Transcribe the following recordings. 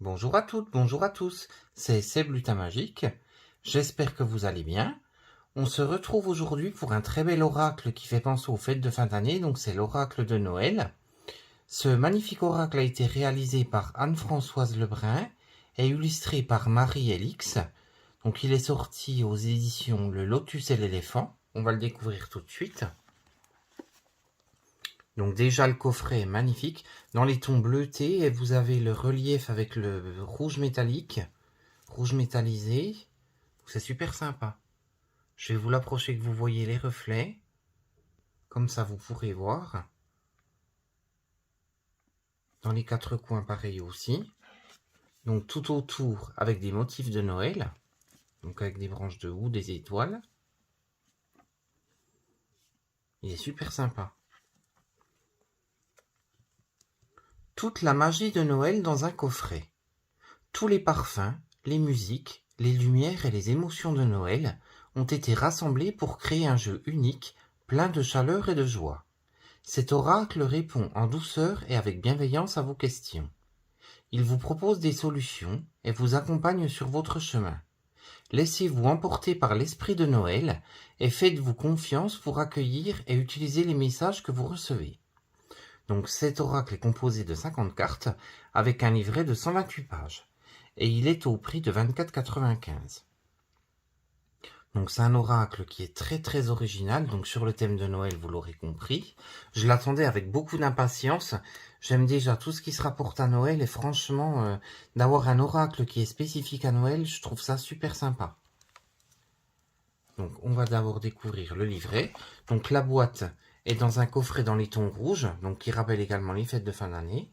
Bonjour à toutes, bonjour à tous, c'est Seb Lutin Magique, j'espère que vous allez bien. On se retrouve aujourd'hui pour un très bel oracle qui fait penser aux fêtes de fin d'année, donc c'est l'oracle de Noël. Ce magnifique oracle a été réalisé par Anne-Françoise Lebrun et illustré par Marie Elix. Donc il est sorti aux éditions Le Lotus et l'éléphant, on va le découvrir tout de suite. Donc déjà le coffret est magnifique. Dans les tons bleutés, vous avez le relief avec le rouge métallique, rouge métallisé. C'est super sympa. Je vais vous l'approcher que vous voyez les reflets. Comme ça vous pourrez voir. Dans les quatre coins pareil aussi. Donc tout autour avec des motifs de Noël. Donc avec des branches de houx, des étoiles. Il est super sympa. Toute la magie de Noël dans un coffret. Tous les parfums, les musiques, les lumières et les émotions de Noël ont été rassemblés pour créer un jeu unique, plein de chaleur et de joie. Cet oracle répond en douceur et avec bienveillance à vos questions. Il vous propose des solutions et vous accompagne sur votre chemin. Laissez-vous emporter par l'esprit de Noël et faites-vous confiance pour accueillir et utiliser les messages que vous recevez. Donc cet oracle est composé de 50 cartes avec un livret de 128 pages et il est au prix de 24,95 €. Donc c'est un oracle qui est très très original, donc sur le thème de Noël, vous l'aurez compris. Je l'attendais avec beaucoup d'impatience. J'aime déjà tout ce qui se rapporte à Noël et franchement, d'avoir un oracle qui est spécifique à Noël, je trouve ça super sympa. Donc on va d'abord découvrir le livret. Donc la boîte est dans un coffret dans les tons rouges, donc qui rappelle également les fêtes de fin d'année.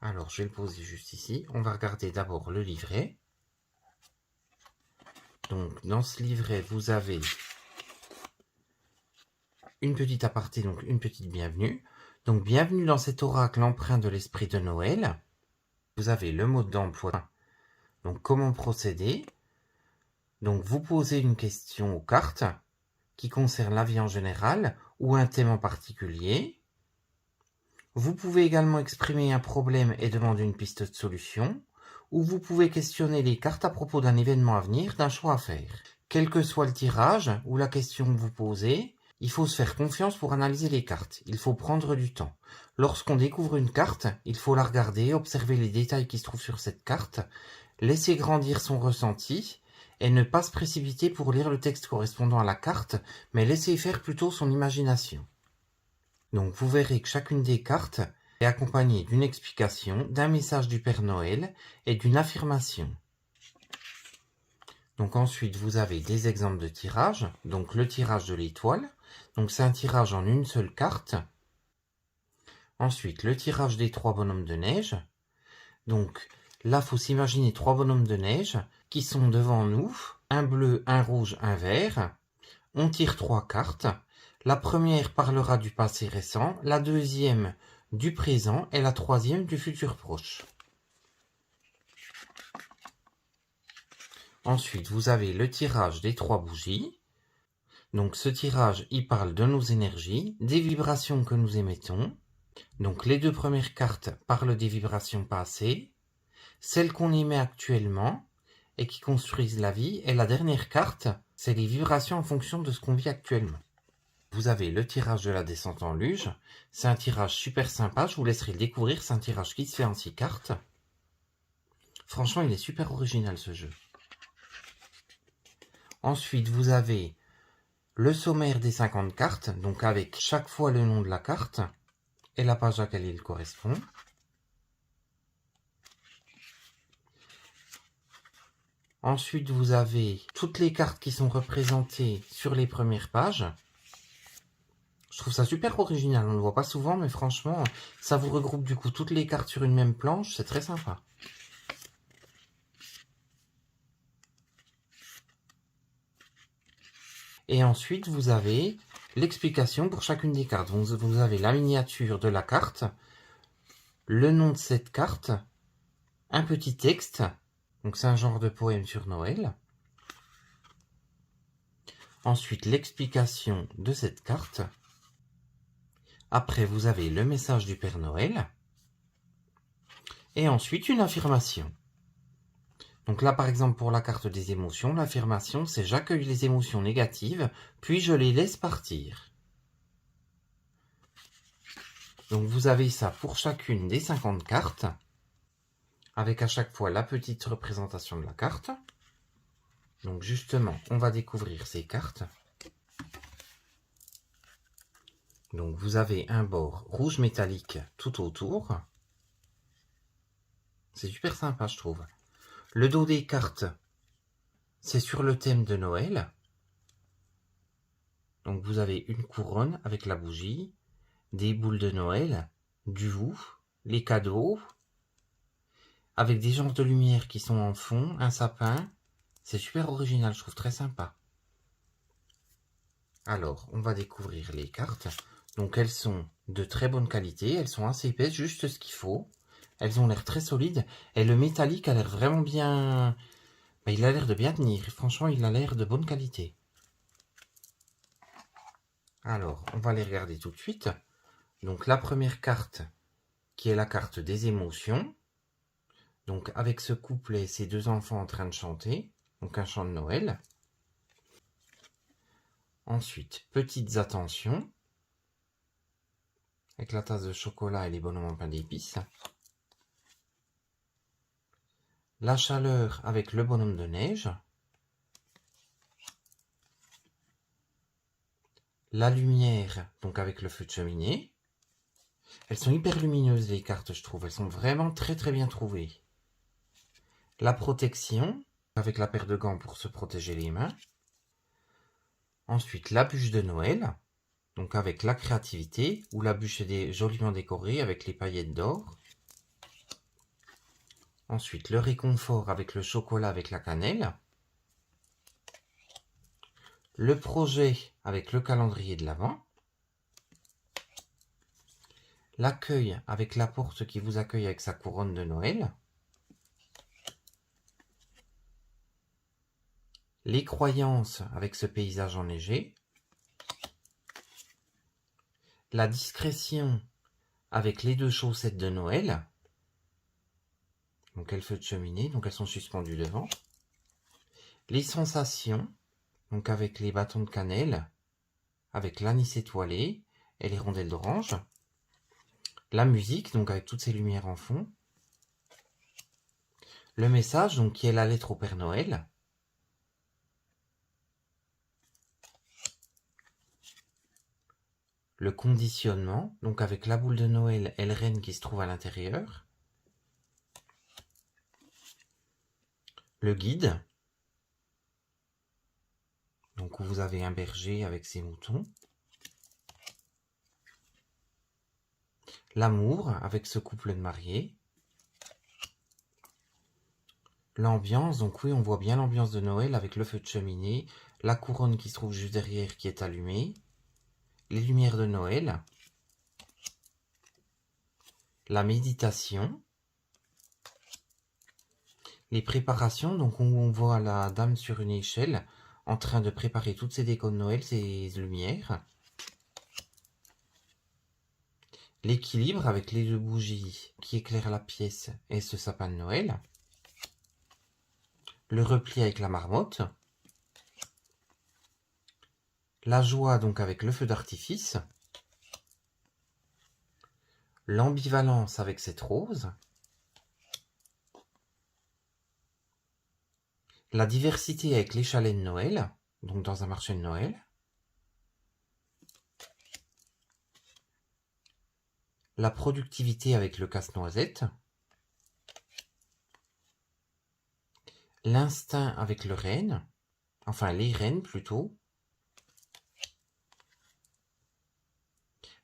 Alors je vais le poser juste ici. On va regarder d'abord le livret. Donc dans ce livret, vous avez une petite aparté, donc une petite bienvenue. Donc bienvenue dans cet oracle empreint de l'esprit de Noël. Vous avez le mode d'emploi. Donc comment procéder. Donc vous posez une question aux cartes qui concerne la vie en général ou un thème en particulier. Vous pouvez également exprimer un problème et demander une piste de solution, ou vous pouvez questionner les cartes à propos d'un événement à venir, d'un choix à faire. Quel que soit le tirage ou la question que vous posez, il faut se faire confiance pour analyser les cartes. Il faut prendre du temps. Lorsqu'on découvre une carte, il faut la regarder, observer les détails qui se trouvent sur cette carte, laisser grandir son ressenti, et ne pas se précipiter pour lire le texte correspondant à la carte, mais laisser faire plutôt son imagination. Donc vous verrez que chacune des cartes est accompagnée d'une explication, d'un message du Père Noël et d'une affirmation. Donc ensuite vous avez des exemples de tirage, donc le tirage de l'étoile, donc c'est un tirage en une seule carte. Ensuite le tirage des 3 bonhommes de neige, donc là il faut s'imaginer 3 bonhommes de neige qui sont devant nous, un bleu, un rouge, un vert. On tire 3 cartes. La première parlera du passé récent, la deuxième du présent et la troisième du futur proche. Ensuite, vous avez le tirage des 3 bougies. Donc ce tirage, il parle de nos énergies, des vibrations que nous émettons. Donc les 2 premières cartes parlent des vibrations passées, celles qu'on émet actuellement et qui construisent la vie. Et la dernière carte, c'est les vibrations en fonction de ce qu'on vit actuellement. Vous avez le tirage de la descente en luge. C'est un tirage super sympa, je vous laisserai le découvrir. C'est un tirage qui se fait en 6 cartes. Franchement, il est super original ce jeu. Ensuite, vous avez le sommaire des 50 cartes, donc avec chaque fois le nom de la carte et la page à laquelle il correspond. Ensuite, vous avez toutes les cartes qui sont représentées sur les premières pages. Je trouve ça super original, on ne le voit pas souvent, mais franchement, ça vous regroupe du coup toutes les cartes sur une même planche, c'est très sympa. Et ensuite, vous avez l'explication pour chacune des cartes. Vous avez la miniature de la carte, le nom de cette carte, un petit texte, donc c'est un genre de poème sur Noël. Ensuite, l'explication de cette carte. Après, vous avez le message du Père Noël. Et ensuite, une affirmation. Donc là, par exemple, pour la carte des émotions, l'affirmation, c'est « J'accueille les émotions négatives, puis je les laisse partir ». Donc vous avez ça pour chacune des 50 cartes, avec à chaque fois la petite représentation de la carte. Donc justement, on va découvrir ces cartes. Donc vous avez un bord rouge métallique tout autour. C'est super sympa, je trouve. Le dos des cartes, c'est sur le thème de Noël. Donc vous avez une couronne avec la bougie, des boules de Noël, du vous, les cadeaux, avec des genres de lumière qui sont en fond, un sapin. C'est super original, je trouve très sympa. Alors, on va découvrir les cartes. Donc elles sont de très bonne qualité, elles sont assez épaisses, juste ce qu'il faut. Elles ont l'air très solides, et le métallique a l'air vraiment bien... il a l'air de bien tenir, franchement il a l'air de bonne qualité. Alors, on va les regarder tout de suite. Donc la première carte, qui est la carte des émotions. Donc avec ce couplet, ces deux enfants en train de chanter, donc un chant de Noël. Ensuite, petites attentions, avec la tasse de chocolat et les bonhommes en pain d'épices. La chaleur avec le bonhomme de neige. La lumière, donc avec le feu de cheminée. Elles sont hyper lumineuses les cartes, je trouve. Elles sont vraiment très très bien trouvées. La protection, avec la paire de gants pour se protéger les mains. Ensuite, la bûche de Noël, donc avec la créativité, où la bûche est joliment décorée avec les paillettes d'or. Ensuite, le réconfort avec le chocolat avec la cannelle. Le projet avec le calendrier de l'Avent. L'accueil avec la porte qui vous accueille avec sa couronne de Noël. Les croyances avec ce paysage enneigé. La discrétion avec les deux chaussettes de Noël. Donc elles feu de cheminée, donc elles sont suspendues devant. Les sensations, donc avec les bâtons de cannelle, avec l'anis étoilé et les rondelles d'orange. La musique, donc avec toutes ces lumières en fond. Le message, donc qui est la lettre au Père Noël. Le conditionnement, donc avec la boule de Noël et le renne qui se trouve à l'intérieur. Le guide, donc où vous avez un berger avec ses moutons. L'amour, avec ce couple de mariés. L'ambiance, donc oui, on voit bien l'ambiance de Noël avec le feu de cheminée, la couronne qui se trouve juste derrière qui est allumée, les lumières de Noël, la méditation, les préparations, donc où on voit la dame sur une échelle en train de préparer toutes ses décos de Noël, ses lumières. L'équilibre avec les deux bougies qui éclairent la pièce et ce sapin de Noël. Le repli avec la marmotte. La joie donc avec le feu d'artifice. L'ambivalence avec cette rose. La diversité avec les chalets de Noël, donc dans un marché de Noël. La productivité avec le casse-noisette. L'instinct avec le renne, enfin les rennes plutôt.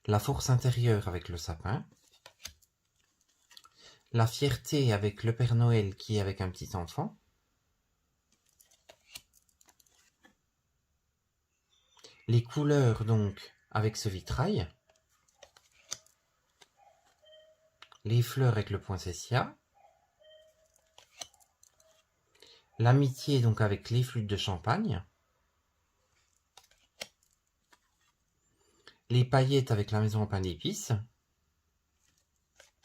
La force intérieure avec le sapin. La fierté avec le Père Noël qui est avec un petit enfant. Les couleurs donc avec ce vitrail. Les fleurs avec le poinsettia. L'amitié donc avec les flûtes de champagne. Les paillettes avec la maison en pain d'épices.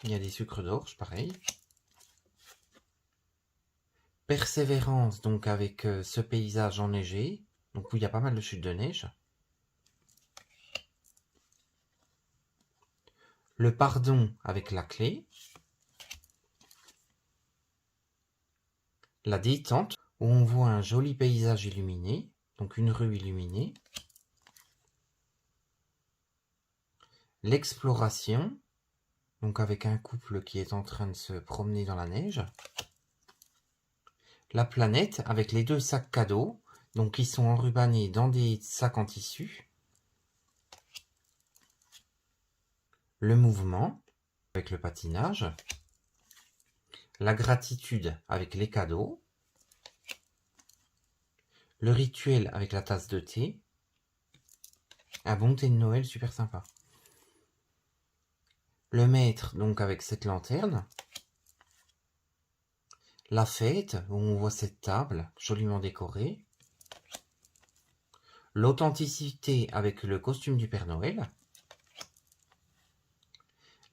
Il y a des sucres d'orge, pareil. Persévérance, donc avec ce paysage enneigé, donc où il y a pas mal de chutes de neige. Le pardon avec la clé. La détente, où on voit un joli paysage illuminé, donc une rue illuminée. L'exploration, donc avec un couple qui est en train de se promener dans la neige. La planète, avec les 2 sacs cadeaux, donc qui sont enrubannés dans des sacs en tissu. Le mouvement, avec le patinage. La gratitude, avec les cadeaux. Le rituel, avec la tasse de thé. Un bon thé de Noël super sympa. Le maître, donc avec cette lanterne. La fête, où on voit cette table joliment décorée. L'authenticité avec le costume du Père Noël.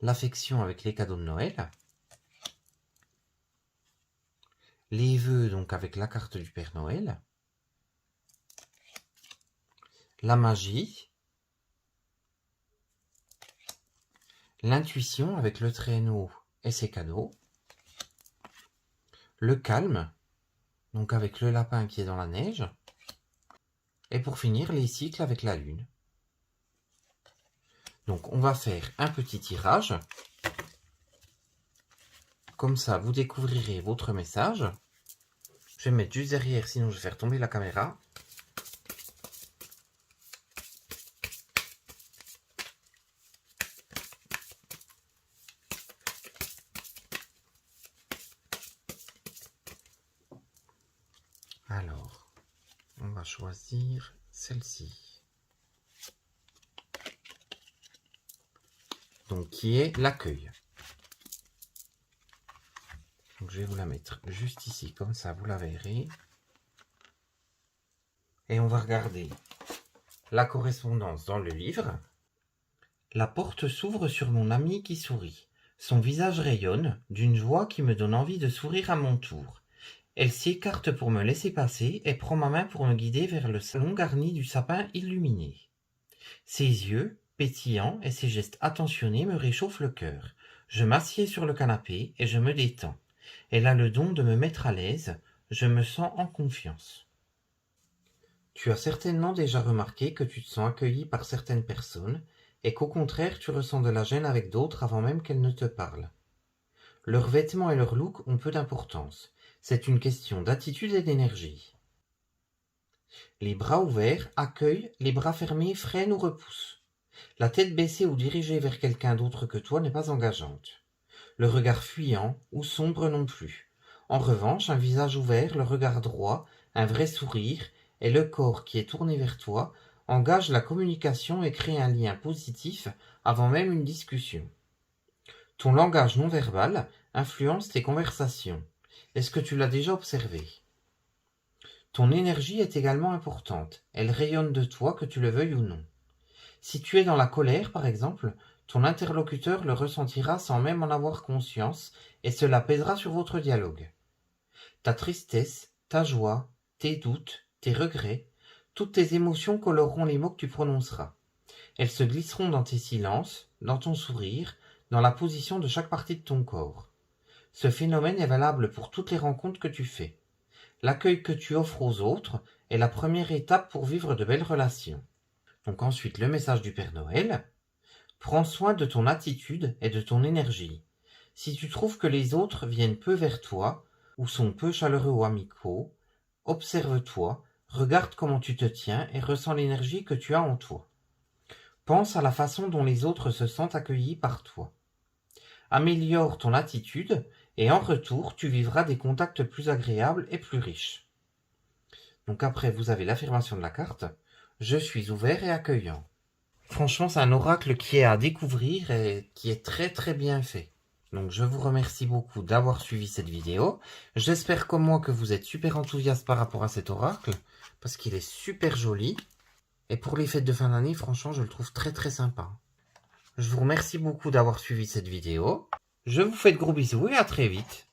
L'affection avec les cadeaux de Noël. Les vœux, donc avec la carte du Père Noël. La magie. L'intuition avec le traîneau et ses cadeaux. Le calme, donc avec le lapin qui est dans la neige. Et pour finir, les cycles avec la lune. Donc on va faire un petit tirage. Comme ça, vous découvrirez votre message. Je vais me mettre juste derrière, sinon je vais faire tomber la caméra. Alors, on va choisir celle-ci. Donc, qui est l'accueil. Donc, je vais vous la mettre juste ici, comme ça, vous la verrez. Et on va regarder la correspondance dans le livre. La porte s'ouvre sur mon ami qui sourit. Son visage rayonne d'une joie qui me donne envie de sourire à mon tour. Elle s'écarte pour me laisser passer et prend ma main pour me guider vers le salon garni du sapin illuminé. Ses yeux, pétillants et ses gestes attentionnés me réchauffent le cœur. Je m'assieds sur le canapé et je me détends. Elle a le don de me mettre à l'aise, je me sens en confiance. Tu as certainement déjà remarqué que tu te sens accueilli par certaines personnes et qu'au contraire tu ressens de la gêne avec d'autres avant même qu'elles ne te parlent. Leurs vêtements et leur look ont peu d'importance. C'est une question d'attitude et d'énergie. Les bras ouverts accueillent, les bras fermés freinent ou repoussent. La tête baissée ou dirigée vers quelqu'un d'autre que toi n'est pas engageante. Le regard fuyant ou sombre non plus. En revanche, un visage ouvert, le regard droit, un vrai sourire et le corps qui est tourné vers toi engagent la communication et créent un lien positif avant même une discussion. Ton langage non verbal influence tes conversations. Est-ce que tu l'as déjà observé? Ton énergie est également importante. Elle rayonne de toi, que tu le veuilles ou non. Si tu es dans la colère, par exemple, ton interlocuteur le ressentira sans même en avoir conscience et cela pèsera sur votre dialogue. Ta tristesse, ta joie, tes doutes, tes regrets, toutes tes émotions coloreront les mots que tu prononceras. Elles se glisseront dans tes silences, dans ton sourire, dans la position de chaque partie de ton corps. Ce phénomène est valable pour toutes les rencontres que tu fais. L'accueil que tu offres aux autres est la première étape pour vivre de belles relations. Donc ensuite, le message du Père Noël. Prends soin de ton attitude et de ton énergie. Si tu trouves que les autres viennent peu vers toi, ou sont peu chaleureux ou amicaux, observe-toi, regarde comment tu te tiens et ressens l'énergie que tu as en toi. Pense à la façon dont les autres se sentent accueillis par toi. Améliore ton attitude et en retour, tu vivras des contacts plus agréables et plus riches. Donc après, vous avez l'affirmation de la carte. Je suis ouvert et accueillant. Franchement, c'est un oracle qui est à découvrir et qui est très très bien fait. Donc je vous remercie beaucoup d'avoir suivi cette vidéo. J'espère comme moi que vous êtes super enthousiaste par rapport à cet oracle, parce qu'il est super joli. Et pour les fêtes de fin d'année, franchement, je le trouve très très sympa. Je vous remercie beaucoup d'avoir suivi cette vidéo. Je vous fais de gros bisous et à très vite.